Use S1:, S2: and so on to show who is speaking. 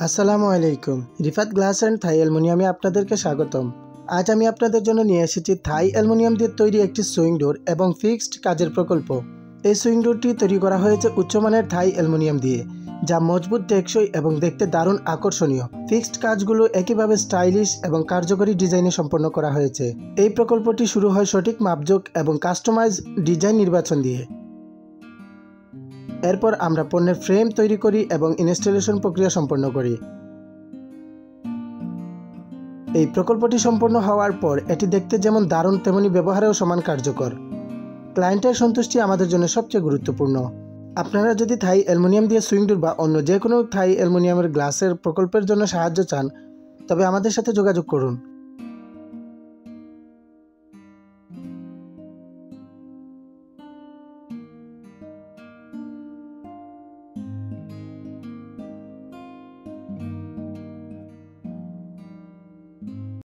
S1: আসসালামু আলাইকুম। Rifat glass and থাই অ্যালুমিনিয়ামে আপনাদেরকে স্বাগতম। আজ আমি আপনাদের জন্য নিয়ে এসেছি থাই অ্যালুমিনিয়াম দিয়ে তৈরি একটি সুইং ডোর এবং ফিক্সড কাজের প্রকল্প। এই সুইং ডোরটি তৈরি করা হয়েছে উচ্চমানের থাই অ্যালুমিনিয়াম দিয়ে, যা মজবুত, টেকসই এবং দেখতে দারুণ আকর্ষণীয়। ফিক্সড কাজগুলো একইভাবে স্টাইলিশ এবং কার্যকরী ডিজাইনে সম্পন্ন করা হয়েছে। এই প্রকল্পটি শুরু হয় সঠিক মাপজোক এবং কাস্টমাইজ ডিজাইন নির্বাচন দিয়ে। এরপর আমরা পণ্যের ফ্রেম তৈরি করি এবং ইনস্টলেশন প্রক্রিয়া সম্পন্ন করি। এই প্রকল্পটি সম্পন্ন হওয়ার পর এটি দেখতে যেমন দারুণ, তেমনি ব্যবহারেও সমান কার্যকর। ক্লায়েন্টের সন্তুষ্টি আমাদের জন্য সবচেয়ে গুরুত্বপূর্ণ। আপনারা যদি থাই অ্যালুমিনিয়াম দিয়ে সুইং ডোর বা অন্য যে কোনো থাই অ্যালুমিনিয়ামের গ্লাসের প্রকল্পের জন্য সাহায্য চান, তবে আমাদের সাথে যোগাযোগ করুন।